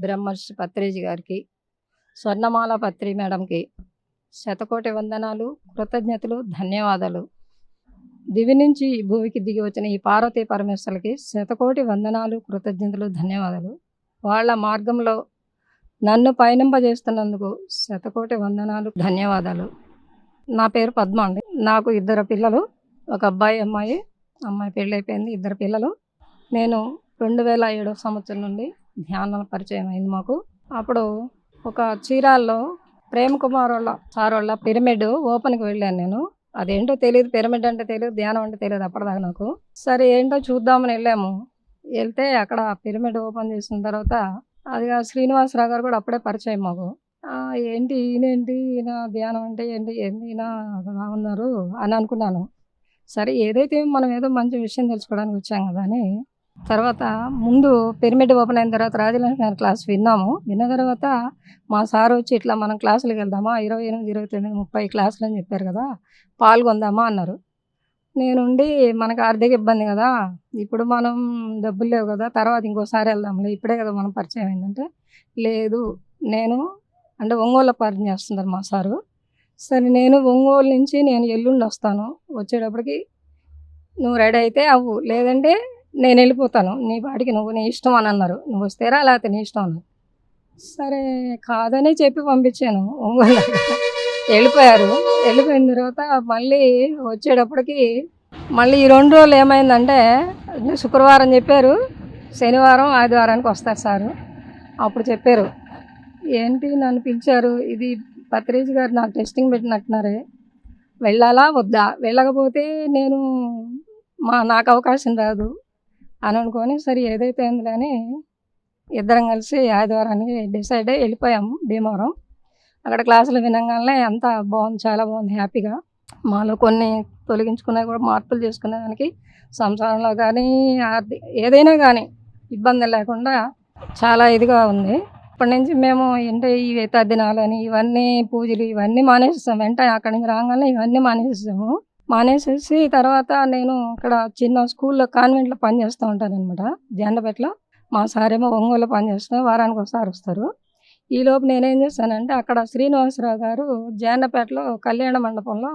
బ్రహ్మర్షి పత్రిజీ గారికి, స్వర్ణమాల పత్రి మేడంకి శతకోటి వందనాలు, కృతజ్ఞతలు, ధన్యవాదాలు. దివి నుంచి భూమికి దిగి వచ్చిన ఈ పార్వతీ పరమేశ్వరులకి శతకోటి వందనాలు, కృతజ్ఞతలు, ధన్యవాదాలు. వాళ్ళ మార్గంలో నన్ను పయనింపజేస్తున్నందుకు శతకోటి వందనాలు, ధన్యవాదాలు. నా పేరు పద్మ అండి. నాకు 2 పిల్లలు, ఒక అబ్బాయి, అమ్మాయి. అమ్మాయి పెళ్ళైపోయింది, 2 పిల్లలు. నేను 2007 సంవత్సరం నుండి ధ్యానం పరిచయం అయింది మాకు. అప్పుడు ఒక చీరాల్లో ప్రేమ్ కుమార్ వాళ్ళ సార్ వాళ్ళ పిరమిడ్ ఓపెన్కి వెళ్ళాను నేను. అదేంటో తెలియదు, పిరమిడ్ అంటే తెలియదు, ధ్యానం అంటే తెలియదు అప్పటిదాకా నాకు. సరే ఏంటో చూద్దామని వెళ్ళాము. వెళ్తే అక్కడ పిరమిడ్ ఓపెన్ చేసిన తర్వాత అది శ్రీనివాసరావు గారు కూడా అప్పుడే పరిచయం మాకు. ఏంటి ఈయన ధ్యానం అంటే ఏంటి, ఈయన అలా ఉన్నారు అని అనుకున్నాను. సరే ఏదైతే మనం ఏదో మంచి విషయం తెలుసుకోవడానికి వచ్చాం కదా అని తర్వాత ముందు పిరమిడ్ ఓపెన్ అయిన తర్వాత రాజలక్ష్మి గారి క్లాస్ విన్నాము. విన్న తర్వాత మా సార్ వచ్చి ఇట్లా మనం క్లాసులకు వెళ్దామా, 28, 29, 30 క్లాసులు అని చెప్పారు కదా, పాల్గొందామా అన్నారు. నేనుండి మనకు ఆర్థిక ఇబ్బంది కదా, ఇప్పుడు మనం డబ్బులు లేవు కదా, తర్వాత ఇంకోసారి వెళ్దాంలే, ఇప్పుడే కదా మనం పరిచయం అయిందంటే, లేదు నేను అంటే ఒంగోలు పరిచయం చేస్తున్నారు మా సారు. సరే నేను ఒంగోలు నుంచి నేను ఎల్లుండి వస్తాను, వచ్చేటప్పటికి నువ్వు రెడీ అయితే అవ్వు, లేదంటే నేను వెళ్ళిపోతాను, నీ పాటికి నువ్వు, నీ ఇష్టం అని అన్నారు. నువ్వు వస్తేరా లేకపోతే నీ ఇష్టం అన్నారు. సరే కాదని చెప్పి పంపించాను. ఒంగోలు వెళ్ళిపోయారు. వెళ్ళిపోయిన తర్వాత మళ్ళీ వచ్చేటప్పటికి మళ్ళీ ఈ 2 రోజులు ఏమైందంటే, శుక్రవారం చెప్పారు, శనివారం ఆదివారానికి వస్తారు సారు. అప్పుడు చెప్పారు, ఏంటి నన్ను పిలిచారు, ఇది పత్రిజీ గారు నాకు టెస్టింగ్ పెట్టినట్టున్నారే, వెళ్ళాలా వద్దా, వెళ్ళకపోతే నేను నాకు అవకాశం రాదు అని అనుకొని, సరే ఏదైతే అందులోని ఇద్దరం కలిసి ఆదివారానికి డిసైడ్ అయ్యి వెళ్ళిపోయాము భీమవరం. అక్కడ క్లాసులు వినగానే అంతా బాగుంది, చాలా బాగుంది, హ్యాపీగా. మాలో కొన్ని తొలగించుకున్నవి కూడా మార్పులు చేసుకునేదానికి సంసారంలో కానీ ఏదైనా కానీ ఇబ్బంది లేకుండా చాలా ఇదిగా ఉంది. అప్పటి నుంచి మేము ఏంటంటే ఈ తద్దినాలని ఇవన్నీ పూజలు ఇవన్నీ మానేసేసాము. వెంటనే అక్కడి నుంచి రాగానే ఇవన్నీ మానేసేసాము. మానేసేసి తర్వాత నేను ఇక్కడ చిన్న స్కూల్లో కాన్వెంట్లో పనిచేస్తూ ఉంటాను అనమాట, జెండపేటలో. మా సారేమో ఒంగోలు పనిచేస్తాను, వారానికి ఒకసారి వస్తారు. ఈలోపు నేనేం చేశానంటే, అక్కడ శ్రీనివాసరావు గారు జెండపేటలో కళ్యాణ మండపంలో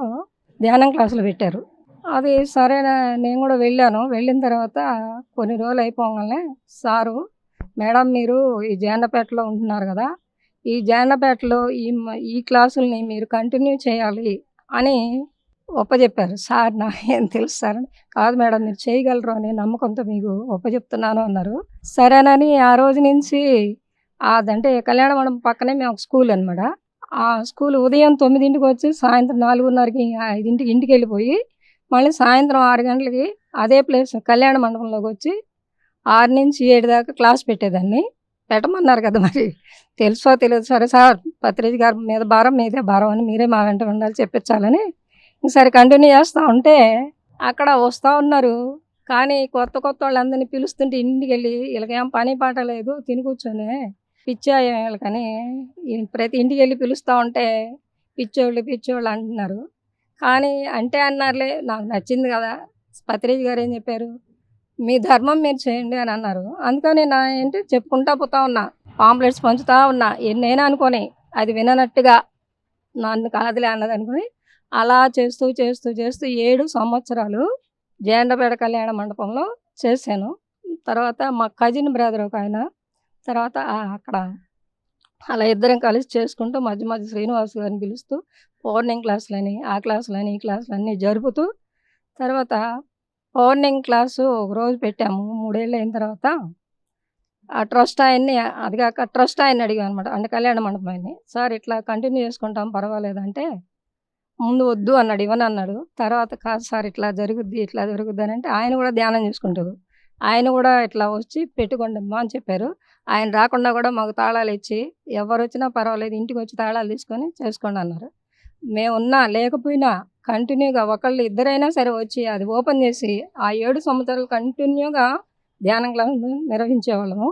ధ్యానం క్లాసులు పెట్టారు. అది సరేనా, నేను కూడా వెళ్ళాను. వెళ్ళిన తర్వాత కొన్ని రోజులు అయిపోగానే సారు, మేడం మీరు ఈ జెండపేటలో ఉంటున్నారు కదా, ఈ జెండపేటలో ఈ క్లాసుల్ని మీరు కంటిన్యూ చేయాలి అని ఒప్పచెప్పారు. సార్ నాకేం తెలుసు సార్, కాదు మేడం మీరు చేయగలరు అని నమ్మకంతో మీకు ఒప్పచెప్తున్నాను అన్నారు. సరేనని ఆ రోజు నుంచి అదంటే కళ్యాణ మండపం పక్కనే మేము ఒక స్కూల్ అనమాట. ఆ స్కూల్ ఉదయం 9కి వచ్చి సాయంత్రం 4:30కి 5కి ఇంటికి వెళ్ళిపోయి మళ్ళీ సాయంత్రం 6 గంటలకి అదే ప్లేస్ కళ్యాణ మండపంలోకి వచ్చి 6 నుంచి 7 దాకా క్లాస్ పెట్టేదాన్ని. పెట్టమన్నారు కదా, మరి తెలుసో తెలియదు, సరే సార్ పత్రిజీ గారి మీద భారం, మీదే భారం అని, మీరే మా వెంట ఉండాలి చెప్పించాలని సరే కంటిన్యూ చేస్తూ ఉంటే అక్కడ వస్తూ ఉన్నారు. కానీ కొత్త వాళ్ళందరినీ పిలుస్తుంటే ఇంటికి వెళ్ళి వీళ్ళకేం పని పాట లేదు, తిని కూర్చొని పిచ్చాయం వీళ్ళకని ప్రతి ఇంటికి వెళ్ళి పిలుస్తూ ఉంటే పిచ్చోళ్ళు అంటున్నారు. కానీ అంటే అన్నారులే, నాకు నచ్చింది కదా, పత్రిజీ గారు ఏం చెప్పారు, మీ ధర్మం మీరు చేయండి అని అన్నారు. అందుకని నా ఏంటి చెప్పుకుంటా పోతా ఉన్నా, పాంప్లెట్స్ పంచుతూ ఉన్నా, ఎన్నైనా అనుకొని అది విననట్టుగా నన్ను కాదులే అన్నది అనుకుని అలా చేస్తూ 7 సంవత్సరాలు జెండపేట కళ్యాణ మండపంలో చేశాను. తర్వాత మా కజిన్ బ్రదర్ ఒక ఆయన, తర్వాత అక్కడ అలా ఇద్దరం కలిసి చేసుకుంటూ మధ్య మధ్య శ్రీనివాస్ గారిని పిలుస్తూ మార్నింగ్ క్లాసులని ఆ క్లాసులని ఈ క్లాసులన్నీ జరుపుతూ తర్వాత మార్నింగ్ క్లాసు ఒకరోజు పెట్టాము. 3 ఏళ్ళు అయిన తర్వాత ఆ ట్రస్ట్ ఆయన్ని, అది కాక ట్రస్ట్ ఆయన్ని అడిగాం అనమాట, అంటే కళ్యాణ మండపం ఆయన్ని, సార్ ఇట్లా కంటిన్యూ చేసుకుంటాం పర్వాలేదంటే, ముందు వద్దు అన్నాడు, ఇవ్వనన్నాడు. తర్వాత కాదు సార్ ఇట్లా జరుగుద్ది అని అంటే ఆయన కూడా ధ్యానం చేసుకుంటారు, ఆయన కూడా ఇట్లా వచ్చి పెట్టుకోండమ్మా అని చెప్పారు. ఆయన రాకుండా కూడా మాకు తాళాలు ఇచ్చి, ఎవరు వచ్చినా పర్వాలేదు ఇంటికి వచ్చి తాళాలు తీసుకొని చేసుకోండి అన్నారు. మేమున్నా లేకపోయినా కంటిన్యూగా ఒకళ్ళు ఇద్దరైనా సరే వచ్చి అది ఓపెన్ చేసి ఆ 7 సంవత్సరాలు కంటిన్యూగా ధ్యానం క్లాసులు నిర్వహించేవాళ్ళము.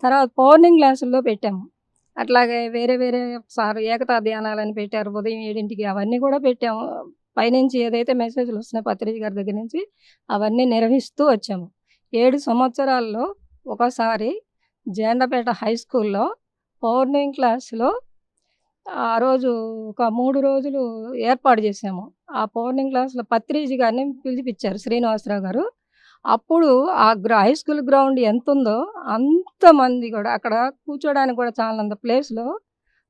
తర్వాత మార్నింగ్ క్లాసుల్లో పెట్టాము. అట్లాగే వేరే సార్ ఏకతా ధ్యానాలని పెట్టారు ఉదయం 7కి, అవన్నీ కూడా పెట్టాము. పైనుంచి ఏదైతే మెసేజ్లు వస్తున్నాయో పత్రిజీ గారి దగ్గర నుంచి అవన్నీ నిర్వహిస్తూ వచ్చాము. 7 సంవత్సరాల్లో ఒకసారి జేండ్రపేట హై స్కూల్‌లో పౌర్ణమి క్లాస్‌లో ఆ రోజు ఒక 3 రోజులు ఏర్పాటు చేశాము. ఆ పౌర్ణమి క్లాస్‌లో పత్రిజీ గారిని పిలిపిచ్చారు శ్రీనివాసరావు గారు. అప్పుడు ఆ హై స్కూల్ గ్రౌండ్ ఎంతుందో అంతమంది గూడా అక్కడ కూర్చోడానికి గూడా చాలనంత ప్లేస్‌లో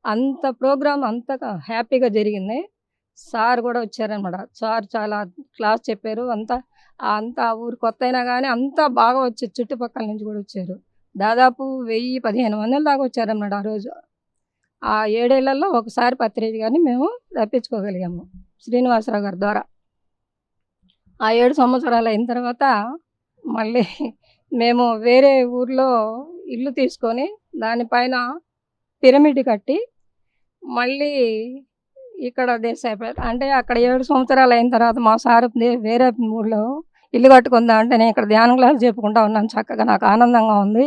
అంత ప్రోగ్రామ్ అంతగా హ్యాపీగా జరిగింది. సార్ గూడా వచ్చారనమాట. సార్ చాలా క్లాస్ చెప్పారు. అంతా ఆ ఊరు కొత్తయినా గానీ అంతా బాగా వచ్చారు. చుట్టుపక్కల నుంచి గూడా వచ్చారు. దాదాపు 1000, 15 మందిల దాకా వచ్చారనమాట ఆ రోజు. ఆ 7 ఏళ్లలో ఒకసారి పత్రిజీ గారిని మేము రప్పించుకోగలిగాము. శ్రీనివాసరావు గారి ద్వారా. ఆ 7 సంవత్సరాలు అయిన తర్వాత మళ్ళీ మేము వేరే ఊర్లో ఇల్లు తీసుకొని దానిపైన పిరమిడ్ కట్టి మళ్ళీ ఇక్కడ దేశాయిపేట అంటే అక్కడ 7 సంవత్సరాలు అయిన తర్వాత మా సారు వేరే ఊర్లో ఇల్లు కట్టుకుందాం అంటే నేను ఇక్కడ ధ్యానం క్లాస్ చెప్పుకుంటా ఉన్నాను చక్కగా నాకు ఆనందంగా ఉంది.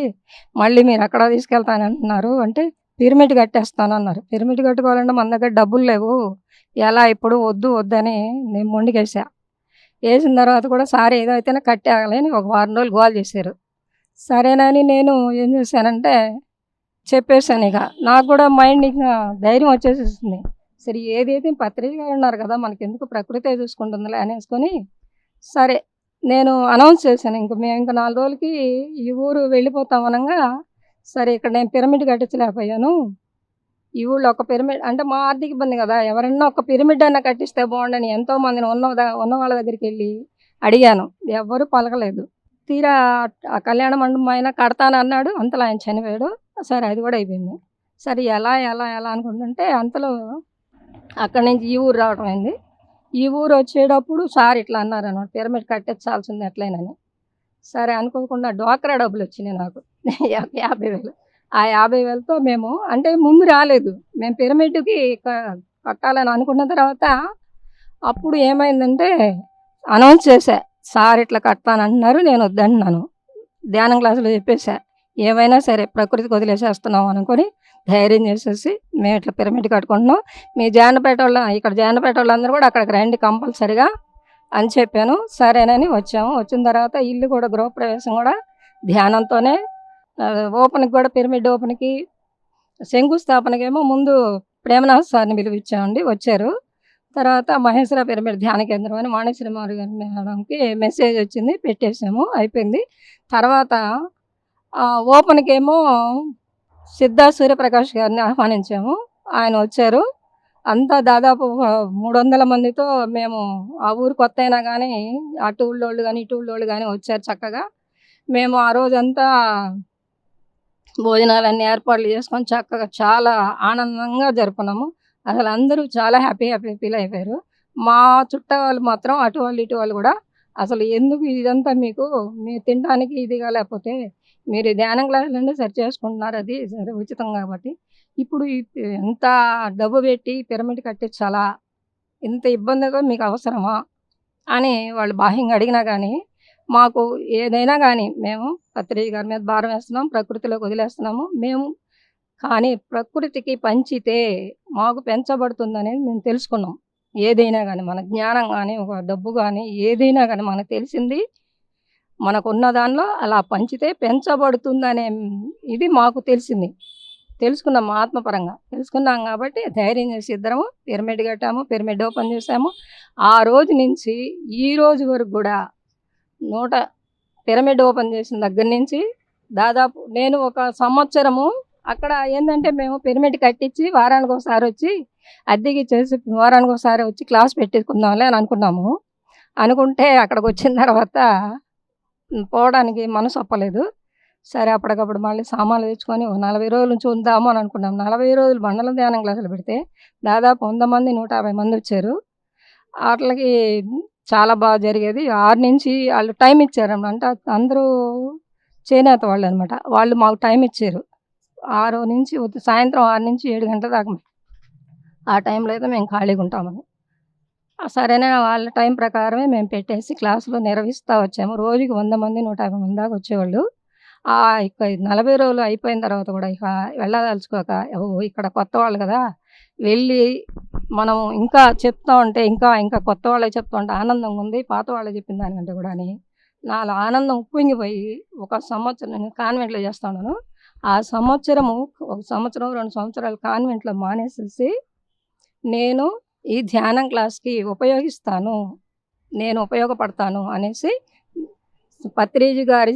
మళ్ళీ మీరు అక్కడ తీసుకెళ్తానంటున్నారు అంటే పిరమిడ్ కట్టేస్తానన్నారు. పిరమిడ్ కట్టుకోవాలంటే మన దగ్గర డబ్బులు లేవు. ఎలా ఇప్పుడు వద్దు వద్దని నేను మొండికేసా. ఏసిన తర్వాత కూడా సార్ ఏదో అయితేనే కట్టేయాలి అని ఒక వారం రోజులు గోల చేశారు. సరేనని నేను ఏం చేశానంటే చెప్పేసానిక. నాకు కూడా మైండ్ ఇంక ధైర్యం వచ్చేసేసింది. సరే ఏదైతే పత్రిక గారు ఉన్నారు కదా! మనకెందుకు ప్రకృతే చూసుకుంటుందిలే అనేసుకొని సరే నేను అనౌన్స్ చేశాను. మేము ఇంక 4 రోజులకి ఈ ఊరు వెళ్ళిపోతాం అనంగా, సరే ఇక్కడ నేను పిరమిడ్ కట్టించలేకపోయాను. ఈ ఊళ్ళో ఒక పిరమిడ్ అంటే మా ఆర్థిక ఇబ్బంది కదా! ఎవరన్నా ఒక పిరమిడ్ అన్నా కట్టిస్తే బావుండని ఎంతో మందిని ఉన్న వాళ్ళ దగ్గరికెళ్ళి అడిగాను. ఎవ్వరు పలకలేదు. తీరా ఆ కళ్యాణ మండపం ఆయన కడతానన్నాడు. అంతలో ఆయన చనిపోయాడు. సరే అది కూడా అయిపోయింది. సరే ఎలా అనుకుంటుంటే అంతలో అక్కడి నుంచి ఈ ఊరు రావడం అయింది. ఈ ఊరు వచ్చేటప్పుడు సార్ ఇట్లా అన్నారనమాట. పిరమిడ్ కట్టించాల్సింది ఎట్లైనని. సరే అనుకోకుండా డ్వాక్రా డబ్బులొచ్చినాయి నాకు. 50,000 ఆ 50,000తో మేము అంటే ముందు రాలేదు. మేము పిరమిడ్‌కి కట్టాలని అనుకున్న తర్వాత అప్పుడు ఏమైందంటే అనౌన్స్ చేశా. సార్ ఇట్లా కడతానంటున్నారు. నేను వద్దంటున్నాను. ధ్యానం క్లాస్‌లో చెప్పేసా. ఏమైనా సరే ప్రకృతికి వదిలేసేస్తున్నాం అనుకోని ధైర్యం చేసేసి మేము ఇట్లా పిరమిడ్ కట్టుకుంటున్నాం. మీ ఇక్కడ జానపేటోళ్ళందరూ కూడా అక్కడికి రండి కంపల్సరీగా అని చెప్పాను. సరేనని వచ్చాము. వచ్చిన తర్వాత ఇల్లు కూడా గృహప్రవేశం కూడా ధ్యానంతోనే ఓపెన్‌కి కూడా పిరమిడ్ ఓపెన్‌కి శంకుస్థాపనకేమో ముందు ప్రేమనాథ్ సార్‌ని పిలిపించామండి. వచ్చారు. తర్వాత మహేశ్వర పిరమిడ్ ధ్యాన కేంద్రం అని వాణిశ్రీమారి గారి మేడంకి మెసేజ్ వచ్చింది. పెట్టేసాము. అయిపోయింది. తర్వాత ఓపెన్‌కేమో సిద్ధా సూర్యప్రకాష్ గారిని ఆహ్వానించాము. ఆయన వచ్చారు. అంతా దాదాపు 300 మందితో మేము ఆ ఊరు కొత్తయినా గానీ అటు ఊళ్ళోళ్ళు గానీ, ఇటు ఊళ్ళోళ్ళు గానీ వచ్చారు చక్కగా. మేము ఆ రోజంతా భోజనాలన్నీ ఏర్పాట్లు చేసుకొని చక్కగా చాలా ఆనందంగా జరుపుకున్నాము. అసలు అందరూ చాలా హ్యాపీ ఫీల్ అయిపోయారు. మా చుట్టాలు మాత్రం అటు వాళ్ళు, ఇటు వాళ్ళు గూడా అసలు ఎందుకు ఇదంతా మీకు మీరు తినడానికి ఇదిగా లేకపోతే మీరు ధ్యానం క్లాసులన్నీ సరి చేసుకుంటున్నారు. అది సరే ఉచితం కాబట్టి. ఇప్పుడు ఇంత డబ్బు పెట్టి పిరమిడ్ కట్టించాలా? ఇంత ఇబ్బందిగా మీకు అవసరమా? అని వాళ్ళు బాహ్యంగా అడిగినా గానీ, మాకు ఏదైనా గానీ మేము పత్రిజీ గారి మీద భారం వేస్తున్నాం. ప్రకృతిలోకి వదిలేస్తున్నాము. కానీ ప్రకృతికి పంచితే మాకు పెంచబడుతుందనేది మేము తెలుసుకున్నాం. ఏదైనా గానీ మన జ్ఞానం గానీ, ఒక డబ్బు గానీ ఏదైనా గానీ మనకు తెలిసింది మనకున్న దానిలో అలా పంచితే పెంచబడుతుందనే ఇది మాకు తెలిసింది. తెలుసుకున్నాం ఆత్మపరంగా. తెలుసుకున్నాం కాబట్టి ధైర్యం చేసి ఇద్దరము పిరమిడ్ కట్టాము. పిరమిడ్ ఓపెన్ చేశాము. ఆ రోజు నుంచి ఈ రోజు వరకు గూడా పిరమిడ్ ఓపెన్ చేసిన దగ్గర నుంచి దాదాపు నేను ఒక సంవత్సరము అక్కడ ఏందంటే మేము పిరమిడ్ కట్టించి వారానికోసారి వచ్చి అద్దెకిచ్చేసి వారానికోసారి వచ్చి క్లాస్ పెట్టేసుకుందాంలే అని అనుకున్నాము. అనుకుంటే అక్కడికొచ్చిన తర్వాత పోవడానికి మనసు ఒప్పలేదు. సరే అప్పటికప్పుడు మళ్ళీ సామాన్లు తెచ్చుకొని ఓ 40 రోజుల నుంచి ఉందాము అని అనుకున్నాం. 40 రోజులు మండల ధ్యానం క్లాసులు పెడితే దాదాపు 100 మంది, 150 మందొచ్చారు. ఆట్లకి చాలా బాగా జరిగేది. 6 నుంచి ఆళ్ళు టైమ్ ఇచ్చారనమాట. అందరూ చేనేత వాళ్ళనమాట. వాళ్ళు మాకు టైమ్ ఇచ్చారు. 6 నుంచి సాయంత్రం 6 నుంచి 7 గంటల దాకా ఆ టైంలో అయితే మేము ఖాళీగా ఉంటామని. సరేనా వాళ్ళ టైం ప్రకారమే మేము పెట్టేసి క్లాసులు నిర్వహిస్తా వచ్చాము. రోజుకి 100 మంది, 150 మంది దాకా వచ్చేవాళ్ళు. ఇక 40 రోజులు అయిపోయిన తర్వాత కూడా ఇక వెళ్ళదలుచుకోక ఇక్కడ కొత్త వాళ్ళు కదా! వెళ్ళి మనం ఇంకా చెప్తా ఉంటే ఇంకా కొత్త వాళ్ళకి చెప్తా ఉంటే ఆనందంగా ఉంది. పాత వాళ్ళు చెప్పిన దానికంటే కూడాని నాలో ఆనందం ఉప్పొంగిపోయి ఒక సంవత్సరం నేను కాన్వెంట్‌లో చేస్తా ఉన్నాను. ఆ సంవత్సరము, ఒక సంవత్సరం, 2 సంవత్సరాలు కాన్వెంట్‌లో మానేసేసి, నేను ఈ ధ్యానం క్లాస్‌కి ఉపయోగిస్తాను. నేను ఉపయోగపడతాను అనేసి పత్రిజీ గారి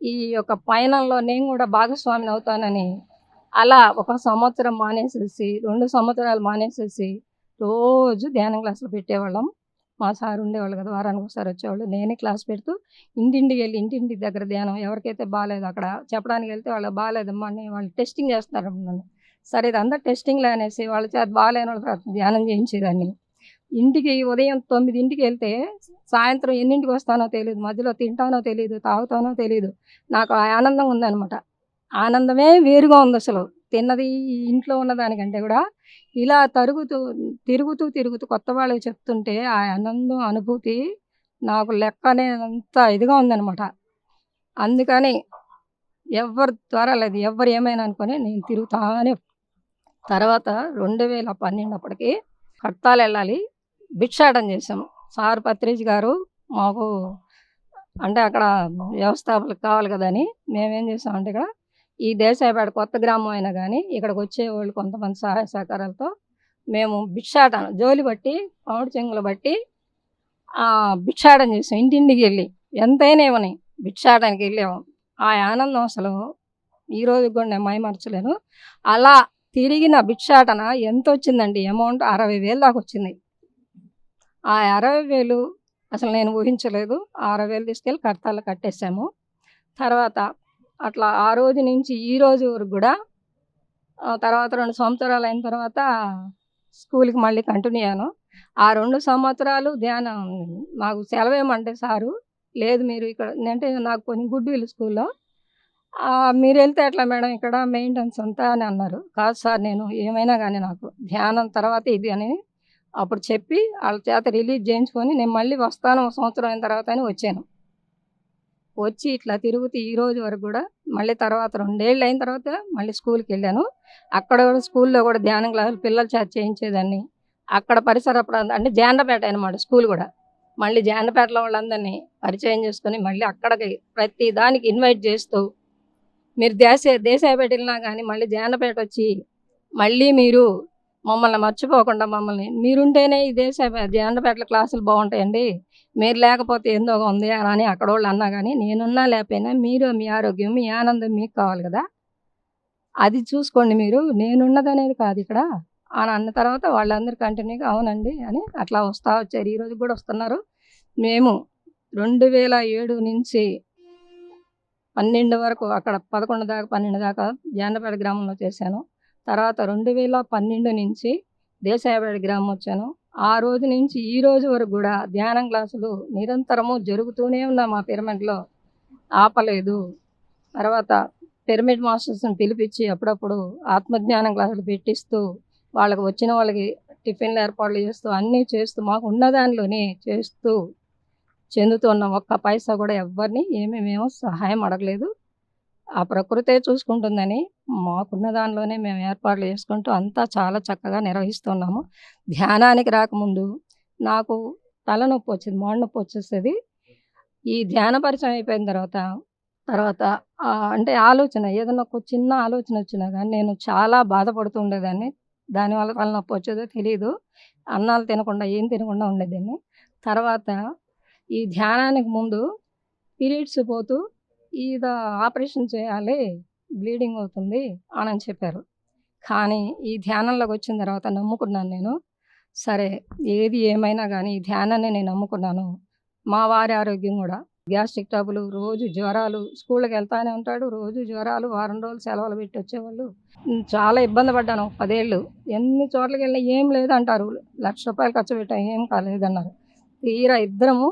ఈ యొక్క పయనంలో నేను గూడా భాగస్వామిని అవుతానని, అలా ఒక సంవత్సరం మానేసేసి, 2 సంవత్సరాలు మానేసేసి, రోజు ధ్యానం క్లాసులు పెట్టేవాళ్ళం. మా సార్ ఉండేవాళ్ళు కదా! వారానికి ఒకసారి వచ్చేవాళ్ళు. నేనే క్లాస్ పెడుతూ ఇంటింటికెళ్ళి, ఇంటింటి దగ్గర ధ్యానం ఎవరికైతే బాలేదో అక్కడ చెప్పడానికెళ్తే వాళ్ళకి బాలేదమ్మా అని వాళ్ళు టెస్టింగ్ చేస్తున్నారు నన్ను. సరే ఇదంతా టెస్టింగ్‌లే అనేసి వాళ్ళ చేత బాలేనోళ్ళ చేత ధ్యానం చేయించేదాన్ని. ఇంటికి ఉదయం 9కి వెళ్తే సాయంత్రం ఎన్నింటికి వస్తానో తెలీదు. మధ్యలో తింటానో తెలీదు, తాగుతానో తెలీదు. నాకు ఆ ఆనందం ఉందనమాట. ఆనందమే వేరుగా ఉందసలు. తిన్నది ఇంట్లో ఉన్నదానికంటే గూడా ఇలా తిరుగుతూ కొత్త వాళ్ళకి చెప్తుంటే ఆ ఆనందం, అనుభూతి నాకు లెక్కలేనంత ఇదిగా ఉందనమాట. అందుకని ఎవ్వరి ద్వారా లేదు. ఎవ్వరు ఏమైనా అనుకోని నేను తిరుగుతానే తర్వాత 2012 అప్పటికి కడతాలెళ్ళాలి. భిక్షాటన చేశాము. సార్ పత్రిజీ గారు మాకు అంటే అక్కడ వ్యవస్థాపకులు కావాలి కదా అని మేమేం చేసామంటే ఇక్కడ ఈ దేశాయపేట కొత్త గ్రామం అయినా గానీ ఇక్కడికొచ్చేవాళ్ళు కొంతమంది సహాయ సహకారాలతో మేము భిక్షాటన జోలి బట్టి, పౌడు చెంగులు బట్టి భిక్షాటన చేసాం. ఇంటింటికెళ్ళి ఎంతైనా ఇవ్వని భిక్షాటనకెళ్ళాము. ఆ ఆనందం అసలు ఈ రోజుకి గూడా నేను మైమరచలేను. అలా తిరిగిన భిక్షాటన ఎంతొచ్చిందండి అమౌంట్ 60,000 దాకొచ్చింది. ఆ 60,000 అసలు నేను ఊహించలేదు. ఆ 60,000 తీసుకెళ్ళి కడతాల్లో కట్టేసాము. తర్వాత అట్లా ఆ రోజు నుంచి ఈ రోజు వరకు గూడా తర్వాత 2 సంవత్సరాలయిన తర్వాత స్కూలుకి మళ్ళీ కంటిన్యూ అయ్యాను. ఆ 2 సంవత్సరాలు ధ్యానం నాకు సెలవేయమంటే సారు, లేదు మీరు ఇక్కడ అంటే నాకు కొంచెం గుడ్ విల్ స్కూల్‌లో మీరెళ్తే ఎట్లా మేడం ఇక్కడ మెయింటెనెన్స్ అంతా అని అన్నారు. కాదు సార్ నేను ఏమైనా గానీ నాకు ధ్యానం తర్వాత ఇది అని అప్పుడు చెప్పి ఆళ్ళ చేత రిలీజ్ చేయించుకొని నేను మళ్ళీ వస్తాను ఒక సంవత్సరం అయిన తర్వాత అని వచ్చాను. వచ్చి ఇట్లా తిరుగుతూ ఈ రోజు వరకు గూడా మళ్ళీ తర్వాత 2 ఏళ్ళు అయిన తర్వాత మళ్ళీ స్కూలుకెళ్ళాను. అక్కడ గూడా స్కూల్‌లో గూడా ధ్యానం క్లాసులు పిల్లల చేత చేయించేదాన్ని. అక్కడ పరిసర ప్రాంతం అంటే జాండ్రపేట అనమాట స్కూల్ గూడా. మళ్ళీ జాండ్రపేటలో వాళ్ళందరినీ పరిచయం చేసుకొని మళ్ళీ అక్కడికి ప్రతి దానికి ఇన్వైట్ చేస్తూ మీరు దేశాయపేట వెళ్ళినా గానీ మళ్ళీ జాండ్రపేటొచ్చి మళ్ళీ మీరు మమ్మల్ని మర్చిపోకుండా మమ్మల్ని మీరుంటేనే ఈ జాండ్రపేటలో క్లాసులు బావుంటాయండి. మీరు లేకపోతే ఏందోగా ఉంది అని అక్కడోళ్ళు అన్నా గానీ, నేనున్నా లేకపోయినా మీరు మీ ఆరోగ్యం, మీ ఆనందం మీకు కావాలి గదా! అది చూసుకోండి మీరు. నేనున్నదనేది కాదిక్కడ అని అన్న తర్వాత వాళ్ళందరూ కంటిన్యూగా అవునండి అని అట్లా వస్తా వచ్చారు. ఈ రోజుకి గూడా వస్తున్నారు. మేము 2007 నుంచి 12 వరకు అక్కడ 11 దాకా 12 దాకా జాండ్రపేట గ్రామంలో చేశాను. తర్వాత 2012 నుంచి దేశాయపేట గ్రామం వచ్చాను. ఆ రోజు నుంచి ఈ రోజు వరకు గూడా ధ్యానం క్లాసులు నిరంతరము జరుగుతూనే ఉన్నాయి మా పిరమిడ్‌లో. ఆపలేదు. తర్వాత పిరమిడ్ మాస్టర్స్‌ని పిలిపిచ్చి అప్పుడప్పుడు ఆత్మజ్ఞానం క్లాసులు పెట్టిస్తూ, వాళ్ళకి వచ్చిన వాళ్ళకి టిఫిన్‌లు ఏర్పాట్లు చేస్తూ, అన్నీ చేస్తూ మాకు ఉన్న దానిలోనే చేస్తూ చెందుతున్నాం. ఒక్క పైసా గూడా ఎవ్వరిని మేము సహాయం అడగలేదు. ఆ ప్రకృతే చూసుకుంటుందని మాకున్న దానిలోనే మేము ఏర్పాట్లు చేసుకుంటూ అంతా చాలా చక్కగా నిర్వహిస్తున్నాము. ధ్యానానికి రాకముందు నాకు తలనొప్పొచ్చేది. మోణ నొప్పొచ్చేసేది. ఈ ధ్యాన పరిచయం అయిపోయిన తర్వాత అంటే ఆలోచన ఏదన్నా ఒక చిన్న ఆలోచనొచ్చినా గానీ నేను చాలా బాధపడుతూ ఉండేదాన్ని. దానివల్ల తలనొప్పొచ్చేదో తెలీదు. అన్నాలు తినకుండా, ఏం తినకుండా ఉండేదాన్ని. తర్వాత ఈ ధ్యానానికి ముందు పీరియడ్స్ పోతూ ఇదా ఆపరేషన్ చేయాలి, బ్లీడింగ్ అవుతుంది అనని చెప్పారు. కానీ ఈ ధ్యానంలోకొచ్చిన తర్వాత నమ్ముకున్నాను నేను. సరే ఏది ఏమైనా గానీ ఈ ధ్యానాన్ని నేను నమ్ముకున్నాను. మా వారి ఆరోగ్యం గూడా గ్యాస్ట్రిక్ ట్రబులు, రోజు జ్వరాలు, స్కూలుకెళ్తానే ఉంటాడు. రోజు జ్వరాలు, వారం రోజులు సెలవులు పెట్టి వచ్చేవాళ్ళు. చాలా ఇబ్బంది పడ్డాను. 10 ఏళ్ళు. ఎన్ని చోట్లకెళ్ళినా ఏం లేదంటారు. రూ. 1,00,000 ఖర్చు పెట్టాం. ఏం కాలేదన్నారు. తీరా ఇద్దరము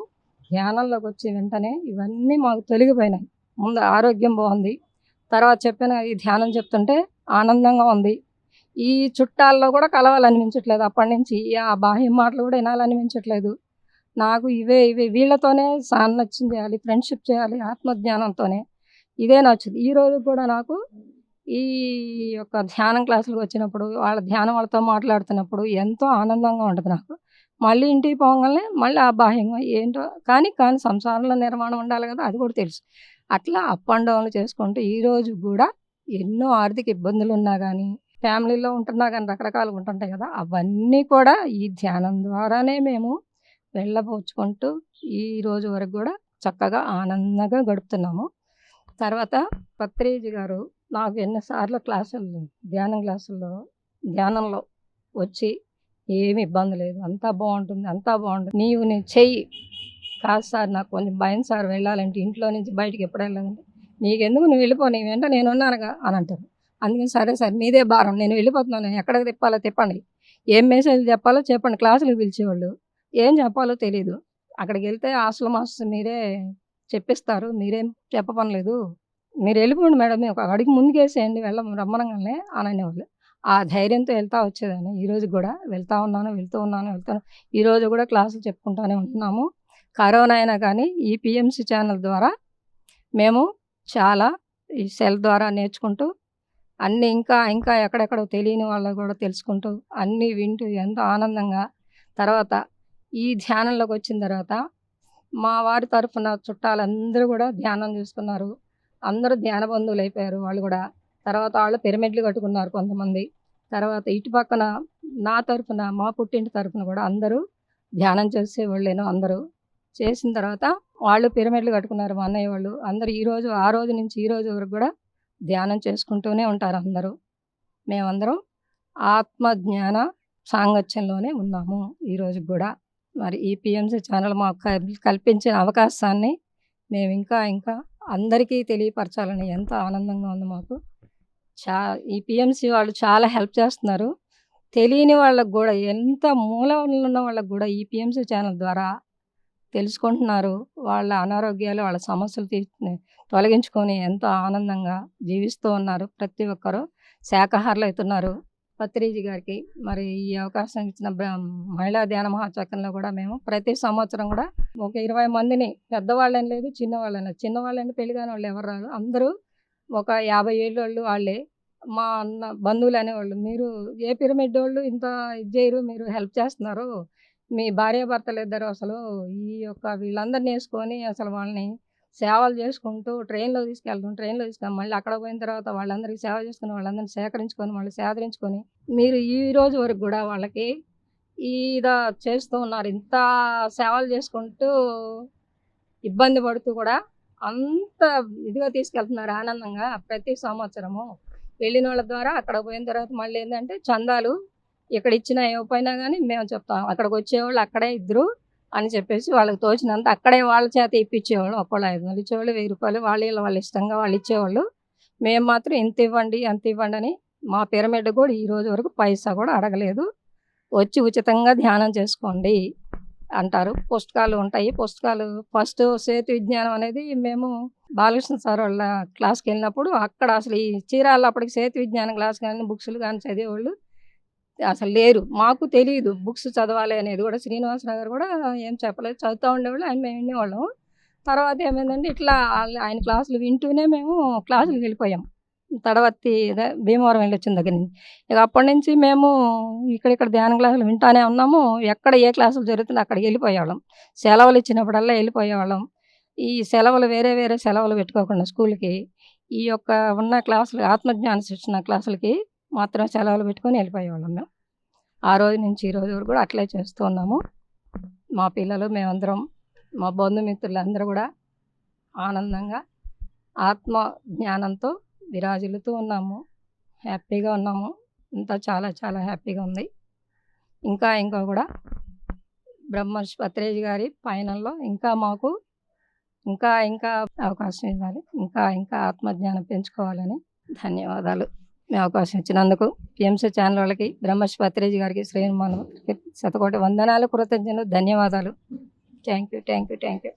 ధ్యానంలోకొచ్చిన వెంటనే ఇవన్నీ మాకు తొలగిపోయినాయి. ముందు ఆరోగ్యం బావుంది. తర్వాత చెప్పాను ఈ ధ్యానం చెప్తుంటే ఆనందంగా ఉంది. ఈ చుట్టాల్లో గూడా కలవాలనిపించట్లేదు అప్పటినుంచి. ఆ బాహ్యం మాటలు గూడా ఇనాలనిపించట్లేదు. నాకు ఇవే వీళ్ళతోనే సాన్నత్యం చేయాలి, ఫ్రెండ్‌షిప్ చేయాలి ఆత్మజ్ఞానంతోనే. ఇదే నచ్చుది. ఈ రోజుకి కూడా నాకు ఈ యొక్క ధ్యానం క్లాసులకొచ్చినప్పుడు, వాళ్ళ ధ్యానం వాళ్ళతో మాట్లాడుతున్నప్పుడు ఎంతో ఆనందంగా ఉంటది నాకు. మళ్ళీ ఇంటికి పోంగాల్నే మళ్ళీ ఆ బాహ్యంగా ఏంటో కానీ సంసారంలో నిర్మాణం ఉండాలి గదా! అది కూడా తెలుసు. అట్లా అప్ అండ్ డౌన్‌లు చేసుకుంటూ ఈ రోజుకి గూడా ఎన్నో ఆర్థిక ఇబ్బందులున్నా గానీ, ఫ్యామిలీలో ఉంటున్నా గానీ రకరకాలుగా ఉంటుంటాయి గదా! అవన్నీ కూడా ఈ ధ్యానం ద్వారానే మేము వెళ్ళబుచ్చుకుంటూ ఈ రోజు వరకు గూడా చక్కగా ఆనందంగా గడుపుతున్నాము. తర్వాత పత్రిజీ గారు నాకు ఎన్ని సార్లు ధ్యానంలో వచ్చి ఏమి ఇబ్బంది లేదు. అంతా బావుంటుంది. అంతా బావుంటుంది. నీ చెయ్యి. కాదు సార్ నాకు కొంచెం భయం సార్ వెళ్ళాలంటే ఇంట్లో నుంచి బయటికి ఎప్పుడు వెళ్ళాలంటే, నీకెందుకు నువ్వు వెళ్ళిపో నీ వెంట నేనున్నానుగా అని అంటారు. అందుకని సరే సార్ మీదే భారం నేను వెళ్ళిపోతున్నాను. ఎక్కడికి తిప్పాలో తిప్పండి. ఏం మెసేజ్‌లు చెప్పాలో చెప్పండి. క్లాసులకు పిలిచేవాళ్ళు. ఏం చెప్పాలో తెలీదు. అక్కడికెళ్తే హాస్టల్ మాస్టర్స్ మీరే చెప్పిస్తారు. మీరేం చెప్పపనిలేదు. మీరెళ్ళిపోండి మేడం మీరు ఒక అడుగు ముందుకేసేయండి రమ్మనంగానే అని అనేవాళ్ళు. ఆ ధైర్యంతో వెళ్తా వచ్చేదాన్ని. ఈరోజు గూడా వెళ్తా ఉన్నాను, ఈరోజు గూడా క్లాసులు చెప్పుకుంటానే ఉంటున్నాము. కరోనా అయినా కానీ ఈ పీఎంసీ ఛానల్ ద్వారా మేము చాలా ఈ సెల్ ద్వారా నేర్చుకుంటూ అన్నీ ఇంకా ఎక్కడెక్కడో తెలియని వాళ్ళవి గూడా తెలుసుకుంటూ, అన్నీ వింటూ ఎంతో ఆనందంగా తర్వాత ఈ ధ్యానంలోకి వచ్చిన తర్వాత మా వారి తరఫున చుట్టాలందరూ గూడా ధ్యానం చేసుకున్నారు. అందరూ ధ్యాన బంధువులయిపోయారు వాళ్ళు గూడా. తర్వాత వాళ్ళు పిరమిడ్‌లు కట్టుకున్నారు కొంతమంది. తర్వాత ఇటు పక్కన నా తరఫున మా పుట్టింటి తరఫున గూడా అందరూ ధ్యానం చేసేవాళ్ళేను అందరూ. చేసిన తర్వాత వాళ్ళు పిరమిడ్‌లు కట్టుకున్నారు మా అన్నయ్య వాళ్ళు. అందరూ ఆ రోజు నుంచి ఈ రోజు వరకు గూడా ధ్యానం చేసుకుంటూనే ఉంటారు అందరూ. మేమందరం ఆత్మజ్ఞాన సాంగత్యంలోనే ఉన్నాము ఈ రోజుకి గూడా. మరి ఈ పీఎంసీ ఛానల్ మాకు కల్పించిన అవకాశాన్ని మేము ఇంకా అందరికీ తెలియపరచాలని ఎంతో ఆనందంగా ఉంది మాకు. ఈ పీఎంసీ వాళ్ళు చాలా హెల్ప్ చేస్తున్నారు. తెలియని వాళ్ళకి గూడా ఎంత మూలలో ఉన్న వాళ్ళకి గూడా ఈ పీఎంసీ ఛానల్ ద్వారా తెలుసుకుంటున్నారు. వాళ్ళ అనారోగ్యాలు, వాళ్ళ సమస్యలు తొలగించుకొని ఎంతో ఆనందంగా జీవిస్తూ ఉన్నారు. ప్రతి ఒక్కరు శాకాహారులవుతున్నారు. పత్రిజీ గారికి మరి ఈ అవకాశం ఇచ్చిన మహిళా ధ్యాన మహాచక్రంలో గూడా మేము ప్రతి సంవత్సరం గూడా ఒక 20 మందిని పెద్దవాళ్ళని లేదు, చిన్నవాళ్ళని పెళ్లి కాని వాళ్ళు ఎవరు రారు. అందరూ ఒక 50 ఏళ్ళోళ్ళు వాళ్ళే. మా అన్న బంధువులు అనేవాళ్ళు, "మీరు ఏ పిరమిడోళ్ళు ఇంత ఇది చేయరు, మీరు హెల్ప్ చేస్తున్నారు. మీ భార్యాభర్తలిద్దరూ అసలు వీళ్ళందరిని యేసుకొని అసలు వాళ్ళని సేవలు చేసుకుంటూ ట్రైన్‌లో తీసుకెళ్ళి మళ్ళీ అక్కడ పోయిన తర్వాత వాళ్ళందరికీ సేవ చేసుకొని, వాళ్ళందరిని సేకరించుకొని, మళ్ళీ సేదరించుకొని, మీరు ఈ రోజు వరకు గూడా వాళ్ళకి చేస్తూ ఉన్నారు. ఇంత సేవలు చేసుకుంటూ, ఇబ్బంది పడుతూ కూడా అంత ఇదిగా తీసుకెళ్తున్నారు ఆనందంగా ప్రతి సంవత్సరము. వెళ్ళినోళ్ళ ద్వారా అక్కడ పోయిన తర్వాత మళ్ళీ ఏందంటే చందాలు ఇక్కడ ఇచ్చినా ఇవ్వకపోయినా గానీ మేము చెప్తాం. అక్కడికొచ్చేవాళ్ళు అక్కడే ఇద్దురు అని చెప్పేసి వాళ్ళకి తోచినంత అక్కడే వాళ్ళ చేత ఇప్పించేవాళ్ళం. ఒక్కోళ్ళు 500 ఇచ్చేవాళ్ళు, 1000 రూపాయలు వాళ్ళ ఇష్టంగా వాళ్ళు ఇచ్చేవాళ్ళు. మేము మాత్రం ఇంత ఇవ్వండి, అంత ఇవ్వండి అని మా పిరమిడ్ కూడా ఈ రోజు వరకు పైసా కూడా అడగలేదు. వచ్చి ఉచితంగా ధ్యానం చేసుకోండి అంటారు. పుస్తకాలు ఉంటాయి. ఫస్ట్ సేతు విజ్ఞానం అనేది మేము బాలకృష్ణ సార్ వాళ్ళ క్లాస్‌కెళ్ళినప్పుడు అక్కడ అసలు ఈ చీరాల్లో అప్పటికి సేతు విజ్ఞానం క్లాస్ కానీ, బుక్స్‌లు కానీ చదివేవాళ్ళు అసలు లేరు. మాకు తెలీదు బుక్స్ చదవాలి అనేది కూడా. శ్రీనివాసరావు గారు కూడా ఏం చెప్పలేదు. చదువుతా ఉండేవాళ్ళు. మేము వినేవాళ్ళం. తర్వాత ఏమైందంటే ఇట్లా ఆయన క్లాసులు వింటూనే మేము క్లాసులకి వెళ్ళిపోయాం. భీమవరం వెళ్ళొచ్చిన దగ్గర నుంచి. ఇక అప్పటి నుంచి మేము ఇక్కడ ధ్యానం క్లాసులు వింటానే ఉన్నాము. ఎక్కడ ఏ క్లాసులు జరుగుతుందో అక్కడికి వెళ్ళిపోయేవాళ్ళం. సెలవులు ఇచ్చినప్పుడల్లా వెళ్ళిపోయేవాళ్ళం. ఈ సెలవులు వేరే సెలవులు పెట్టుకోకుండా స్కూల్‌కి ఉన్న క్లాసులు ఆత్మజ్ఞాన శిక్షణ క్లాసులకి మాత్రం సెలవులు పెట్టుకొని వెళ్ళిపోయేవాళ్ళం మేము. ఆ రోజు నుంచి ఈ రోజు వరకు కూడా అట్లే చేస్తూ ఉన్నాము. మా పిల్లలు, మేమందరం, మా బంధుమిత్రులందరూ కూడా ఆనందంగా ఆత్మ జ్ఞానంతో విరాజిల్లుతూ ఉన్నాము. హ్యాపీగా ఉన్నాము. అంతా చాలా చాలా హ్యాపీగా ఉంది. ఇంకా కూడా బ్రహ్మర్షి పత్రిజీ గారి పయనంలో మాకు ఇంకా అవకాశం ఇవ్వాలి. ఇంకా ఆత్మజ్ఞానం పెంచుకోవాలని ధన్యవాదాలు. మీ అవకాశం ఇచ్చినందుకు పీఎంసీ ఛానల్ వాళ్ళకి, బ్రహ్మర్షి పత్రిజీ గారికి, శ్రీమానవులకి శతకోటి వందనాలు, కృతజ్ఞతలు, ధన్యవాదాలు. Thank you.